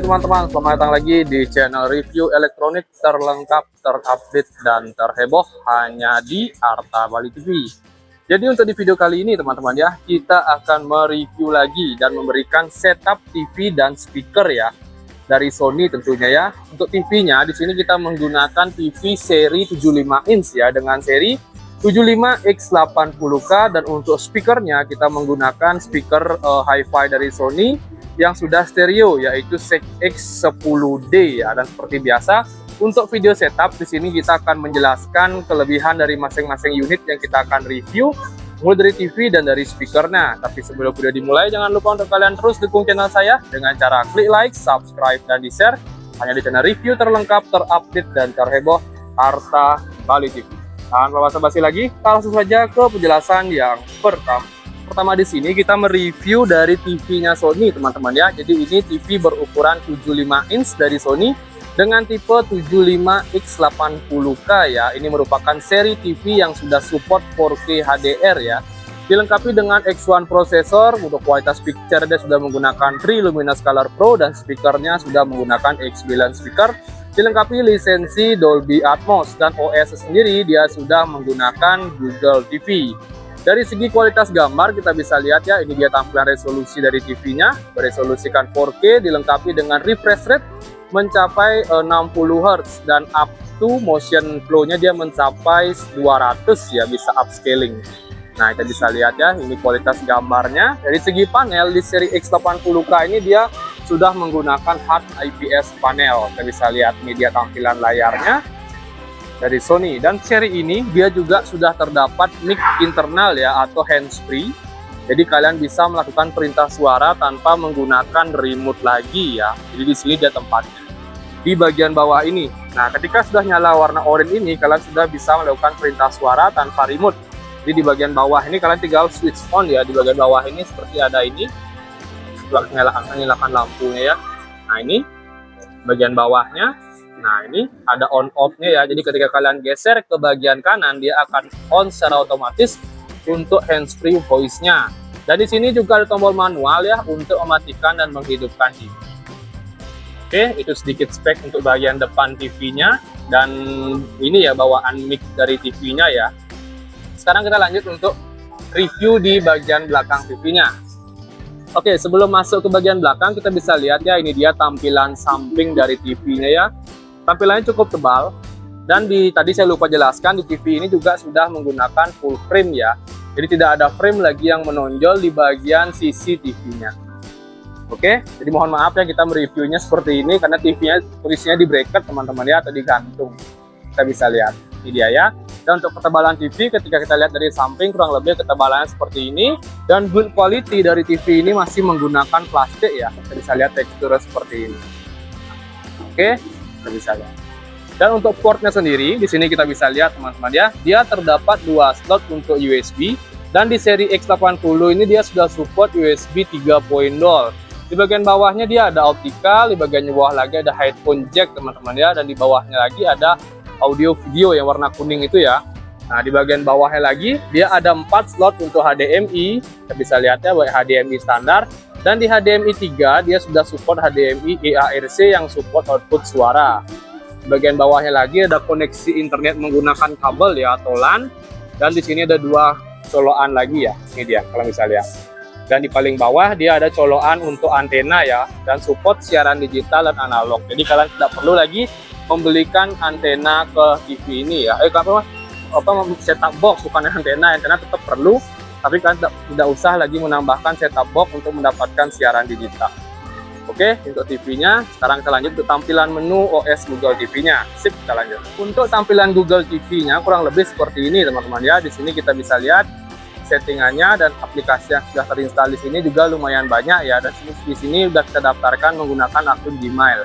teman-teman, selamat datang lagi di channel review elektronik terlengkap, terupdate, dan terheboh hanya di Arta Bali TV. Jadi untuk di video kali ini teman-teman ya, kita akan mereview lagi dan memberikan setup TV dan speaker ya dari Sony tentunya ya. Untuk TV-nya di sini kita menggunakan TV seri 75 inch ya dengan seri 75x80K, dan untuk speakernya kita menggunakan speaker hi-fi dari Sony yang sudah stereo yaitu X10D ya. Dan seperti biasa untuk video setup di sini kita akan menjelaskan kelebihan dari masing-masing unit yang kita akan review mulai dari TV dan dari speakernya. Tapi sebelum video dimulai, jangan lupa untuk kalian terus dukung channel saya dengan cara klik like, subscribe, dan di share hanya di channel review terlengkap, terupdate, dan terheboh Arta Bali TV. Tanpa basa-basi lagi, langsung saja ke penjelasan yang pertama. Pertama di sini kita mereview dari TV-nya Sony teman-teman ya. Jadi ini TV berukuran 75 inch dari Sony dengan tipe 75x80K ya. Ini merupakan seri TV yang sudah support 4K HDR ya. Dilengkapi dengan X1 prosesor. Untuk kualitas picture dia sudah menggunakan Triluminos Color Pro, dan speakernya sudah menggunakan X9 speaker. Dilengkapi lisensi Dolby Atmos, dan OS sendiri dia sudah menggunakan Google TV. Dari segi kualitas gambar kita bisa lihat ya, ini dia tampilan resolusi dari TV-nya, beresolusikan 4K, dilengkapi dengan refresh rate mencapai 60 Hz, dan up to motion flow-nya dia mencapai 200 ya, bisa upscaling. Nah, kita bisa lihat ya, ini kualitas gambarnya. Dari segi panel di seri X80K ini dia sudah menggunakan hard IPS panel. Kita bisa lihat ini dia tampilan layarnya dari Sony, dan seri ini dia juga sudah terdapat mic internal ya atau handsfree. Jadi kalian bisa melakukan perintah suara tanpa menggunakan remote lagi ya. Jadi di sini dia tempatnya di bagian bawah ini. Nah, ketika sudah nyala warna oranye ini, kalian sudah bisa melakukan perintah suara tanpa remote. Jadi di bagian bawah ini kalian tinggal switch on ya. Di bagian bawah ini seperti ada ini, nyalakan lampunya ya. Nah, ini bagian bawahnya. Nah, ini ada on off-nya ya. Jadi ketika kalian geser ke bagian kanan, dia akan on secara otomatis untuk hands-free voice-nya. Dan di sini juga ada tombol manual ya untuk mematikan dan menghidupkan TV. Oke, itu sedikit spek untuk bagian depan TV-nya, dan ini ya bawaan mic dari TV-nya ya. Sekarang kita lanjut untuk review di bagian belakang TV-nya. Oke, sebelum masuk ke bagian belakang kita bisa lihat ya, ini dia tampilan samping dari TV-nya ya. Tampilannya cukup tebal, dan tadi saya lupa jelaskan, di TV ini juga sudah menggunakan full frame ya. Jadi tidak ada frame lagi yang menonjol di bagian sisi TV-nya. Oke, jadi mohon maaf ya kita mereviewnya seperti ini karena TV-nya posisinya di bracket teman-teman ya, atau digantung. Kita bisa lihat, ini dia ya. Dan untuk ketebalan TV ketika kita lihat dari samping kurang lebih ketebalannya seperti ini, dan build quality dari TV ini masih menggunakan plastik ya. Kita bisa lihat teksturnya seperti ini. Oke, kita bisa lihat. Dan untuk portnya sendiri di sini kita bisa lihat teman-teman ya, dia terdapat 2 slot untuk USB, dan di seri X80 ini dia sudah support USB 3.0. Di bagian bawahnya dia ada optical, di bagian bawah lagi ada headphone jack teman-teman ya, dan di bawahnya lagi ada audio video yang warna kuning itu ya. Nah, di bagian bawahnya lagi dia ada 4 slot untuk HDMI. Kita bisa lihat ya, baik HDMI standar, dan di HDMI 3 dia sudah support HDMI eARC yang support output suara. Di bagian bawahnya lagi ada koneksi internet menggunakan kabel ya atau LAN, dan di sini ada 2 colokan lagi ya. Ini dia kalau bisa lihat. Dan di paling bawah dia ada colokan untuk antena ya, dan support siaran digital dan analog. Jadi kalian tidak perlu lagi membelikan antena ke TV ini ya. Setup box, bukan antena tetap perlu, tapi kalian tidak usah lagi menambahkan setup box untuk mendapatkan siaran digital. Oke, untuk TV-nya sekarang kita lanjut ke tampilan menu OS Google TV-nya. Sip, kita lanjut. Untuk tampilan Google TV-nya kurang lebih seperti ini teman-teman ya. Di sini kita bisa lihat settingannya, dan aplikasi yang sudah terinstall di sini juga lumayan banyak ya. Dan di sini sudah kita daftarkan menggunakan akun Gmail.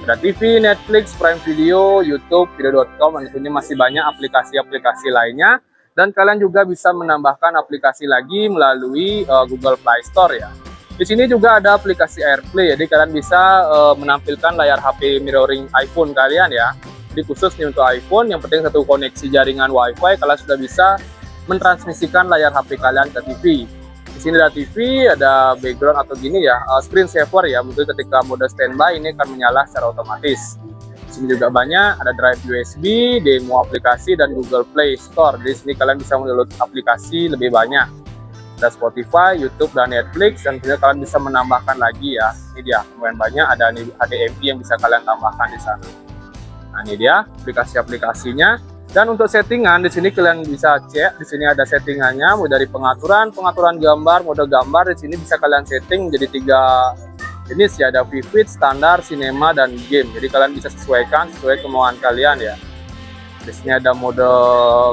Ada TV, Netflix, Prime Video, YouTube, Video.com, dan tentunya masih banyak aplikasi-aplikasi lainnya. Dan kalian juga bisa menambahkan aplikasi lagi melalui Google Play Store ya. Di sini juga ada aplikasi AirPlay, jadi kalian bisa menampilkan layar HP mirroring iPhone kalian ya. Jadi khusus nih untuk iPhone, yang penting satu koneksi jaringan WiFi, kalian sudah bisa mentransmisikan layar HP kalian ke TV. Di sini ada TV, ada background atau gini ya, screen saver ya, mungkin ketika mode standby ini akan menyala secara otomatis. Di sini juga banyak, ada drive USB, demo aplikasi, dan Google Play Store. Jadi sini kalian bisa mendownload aplikasi lebih banyak. Ada Spotify, YouTube, dan Netflix, dan juga kalian bisa menambahkan lagi ya. Ini dia, lumayan banyak, ada HDMI yang bisa kalian tambahkan di sana. Nah ini dia aplikasi-aplikasinya. Dan untuk settingan di sini kalian bisa cek. Di sini ada settingannya, mulai dari pengaturan gambar, mode gambar. Di sini bisa kalian setting menjadi 3 jenis ya, ada vivid, standar, cinema, dan game. Jadi kalian bisa sesuaikan sesuai kemauan kalian ya. Di sini ada mode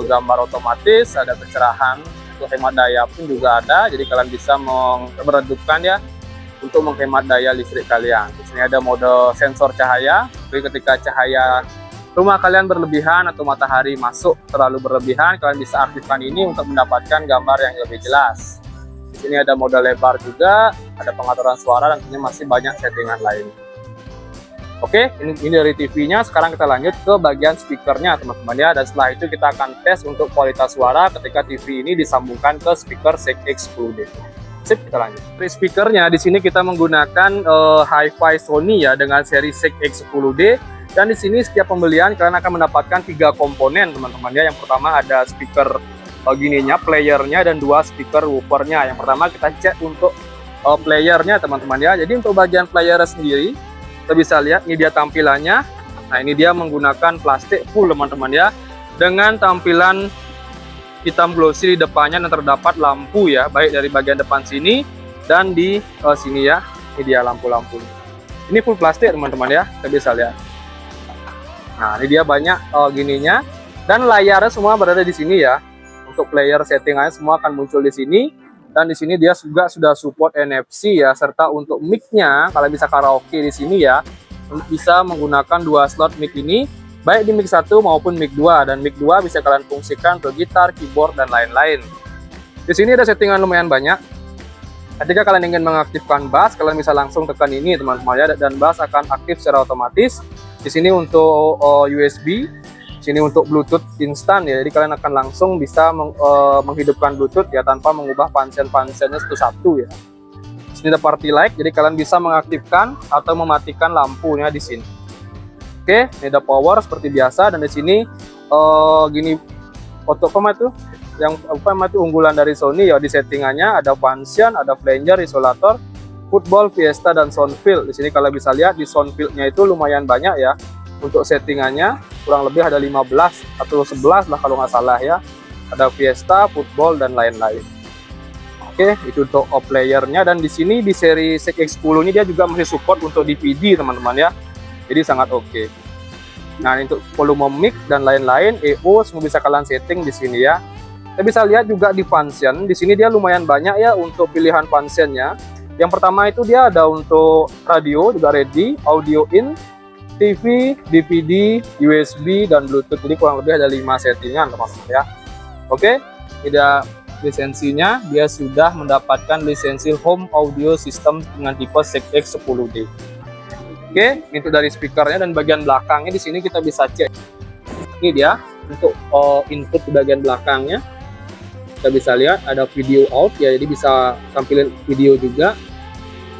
gambar otomatis, ada pencerahan, untuk hemat daya pun juga ada. Jadi kalian bisa meredupkan ya untuk menghemat daya listrik kalian. Di sini ada mode sensor cahaya. Jadi ketika cahaya rumah kalian berlebihan atau matahari masuk terlalu berlebihan, kalian bisa aktifkan ini untuk mendapatkan gambar yang lebih jelas. Di sini ada mode lebar juga, ada pengaturan suara, dan ini masih banyak settingan lain. Oke, ini dari TV-nya. Sekarang kita lanjut ke bagian speakernya teman-teman ya. Dan setelah itu kita akan tes untuk kualitas suara ketika TV ini disambungkan ke speaker ZX10D. Sip, kita lanjut. Dari speakernya di sini kita menggunakan Hi-Fi Sony ya dengan seri ZX10D. Dan di sini setiap pembelian kalian akan mendapatkan 3 komponen teman-teman ya. Yang pertama ada speaker gininya, playernya, dan 2 speaker woofernya. Yang pertama kita cek untuk playernya teman-teman ya. Jadi untuk bagian player sendiri kita bisa lihat ini dia tampilannya. Nah ini dia menggunakan plastik full teman-teman ya, dengan tampilan hitam glossy di depannya dan terdapat lampu ya, baik dari bagian depan sini dan di sini ya. Ini dia lampu-lampu. Ini full plastik teman-teman ya, kita bisa lihat. Nah, ini dia banyak gininya, dan layarnya semua berada di sini ya. Untuk player settingannya semua akan muncul di sini, dan di sini dia juga sudah support NFC ya, serta untuk mic-nya kalian bisa karaoke di sini ya. Bisa menggunakan 2 slot mic ini, baik di mic 1 maupun mic 2, dan mic 2 bisa kalian fungsikan untuk gitar, keyboard, dan lain-lain. Di sini ada settingan lumayan banyak. Ketika kalian ingin mengaktifkan bass, kalian bisa langsung tekan ini teman-teman ya, dan bass akan aktif secara otomatis. Di sini untuk USB, di sini untuk Bluetooth instan ya. Jadi kalian akan langsung bisa menghidupkan Bluetooth ya tanpa mengubah pansen-pansennya satu-satu ya. Di sini ada party light, jadi kalian bisa mengaktifkan atau mematikan lampunya di sini. Oke, ini ada power seperti biasa, dan di sini gini untuk itu yang itu unggulan dari Sony ya, di settingannya ada function, ada flanger, isolator, football, fiesta, dan soundfield. Di sini kalian bisa lihat di soundfield-nya itu lumayan banyak ya. Untuk settingannya kurang lebih ada 15 atau 11 lah kalau nggak salah ya. Ada fiesta, football, dan lain-lain. Oke, itu untuk playernya. Dan di sini di seri ZX10 ini dia juga masih support untuk DVD teman-teman ya. Jadi sangat oke. Nah, untuk volume mic dan lain-lain, EO semua bisa kalian setting di sini ya. Kita bisa lihat juga di function. Di sini dia lumayan banyak ya untuk pilihan functionnya. Yang pertama itu dia ada untuk radio juga ready, audio in, TV, DVD, USB, dan Bluetooth. Jadi kurang lebih ada 5 settingan teman-teman ya. Oke, tidak lisensinya, dia sudah mendapatkan lisensi home audio system dengan tipe ZX10D. Oke, itu dari speakernya, dan bagian belakangnya di sini kita bisa cek. Ini dia untuk input di bagian belakangnya. Kita bisa lihat ada video out ya, jadi bisa tampilin video juga.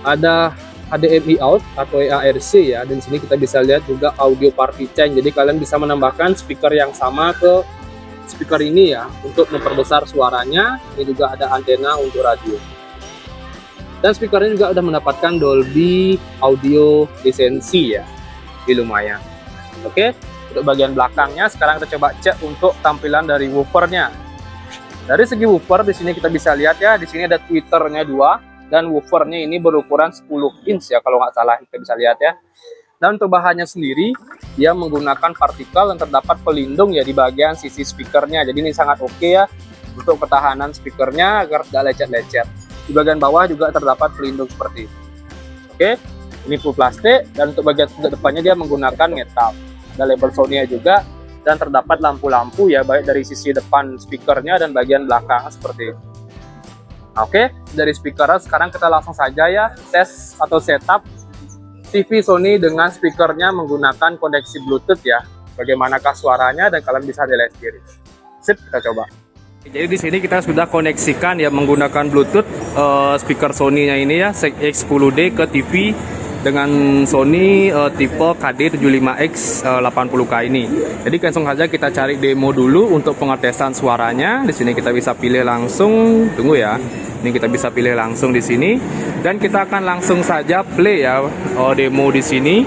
Ada HDMI out atau ARC ya, dan sini kita bisa lihat juga audio party chain. Jadi kalian bisa menambahkan speaker yang sama ke speaker ini ya untuk memperbesar suaranya. Ini juga ada antena untuk radio. Dan speakernya juga udah mendapatkan Dolby Audio lisensi ya. Ini lumayan. Oke, untuk bagian belakangnya sekarang kita coba cek untuk tampilan dari woofernya. Dari segi woofer di sini kita bisa lihat ya, di sini ada tweeternya 2. Dan woofernya ini berukuran 10 inch ya kalau nggak salah, kita bisa lihat ya. Dan untuk bahannya sendiri dia menggunakan partikel yang terdapat pelindung ya di bagian sisi speakernya. Jadi ini sangat oke ya untuk ketahanan speakernya agar tidak lecet-lecet. Di bagian bawah juga terdapat pelindung seperti itu. Oke, ini full plastik, dan untuk bagian depannya dia menggunakan metal. Ada label Sony juga, dan terdapat lampu-lampu ya baik dari sisi depan speakernya dan bagian belakang seperti itu. Oke, dari speaker sekarang kita langsung saja ya tes atau setup TV Sony dengan speakernya menggunakan koneksi Bluetooth ya. Bagaimanakah suaranya, dan kalian bisa nilai sendiri. Sip, kita coba. Jadi di sini kita sudah koneksikan ya menggunakan Bluetooth speaker Sony-nya ini ya, X10D ke TV dengan Sony tipe KD75X 80K ini. Jadi langsung saja kita cari demo dulu untuk pengetesan suaranya. Di sini kita bisa pilih langsung, tunggu ya. Ini kita bisa pilih langsung di sini dan kita akan langsung saja play ya demo di sini.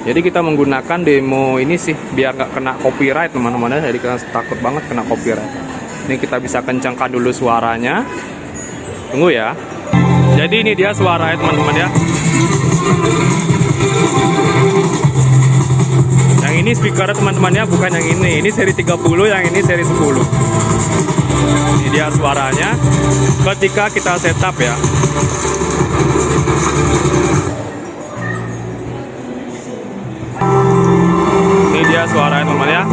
Jadi kita menggunakan demo ini sih biar nggak kena copyright teman-teman ya. Jadi kita takut banget kena copyright. Ini kita bisa kencangkan dulu suaranya. Tunggu ya. Jadi ini dia suaranya teman-teman ya. Yang ini speaker teman-teman ya, bukan yang ini. Ini seri 30, yang ini seri 10. Ini dia suaranya ketika kita setup ya. Ini dia suaranya teman-teman ya.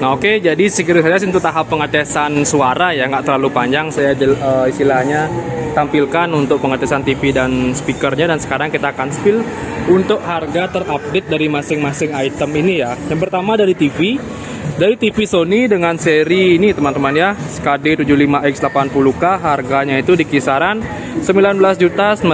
Nah oke, jadi segitu saja untuk tahap pengetesan suara ya, nggak terlalu panjang. Saya istilahnya tampilkan untuk pengetesan TV dan speakernya, dan sekarang kita akan spill untuk harga terupdate dari masing-masing item ini ya. Yang pertama dari TV Sony dengan seri ini teman-teman ya, KD75X 80K, harganya itu di kisaran 19.999.000.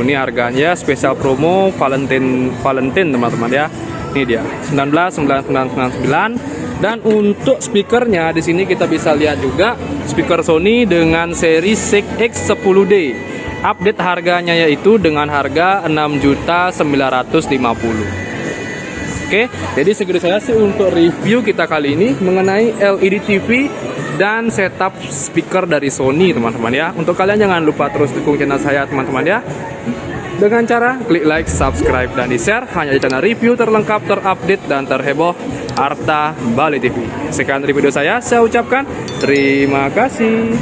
Ini harganya spesial promo Valentine teman-teman ya. Ini dia 19.999. Dan untuk speakernya di sini kita bisa lihat juga speaker Sony dengan seri X10D. Update harganya yaitu dengan harga 6.950.000. Oke, jadi segitu saja sih untuk review kita kali ini mengenai LED TV dan setup speaker dari Sony teman-teman ya. Untuk kalian jangan lupa terus dukung channel saya teman-teman ya, dengan cara klik like, subscribe, dan di-share hanya di channel review terlengkap, terupdate, dan terheboh Arta Bali TV. Sekian dari video saya ucapkan terima kasih.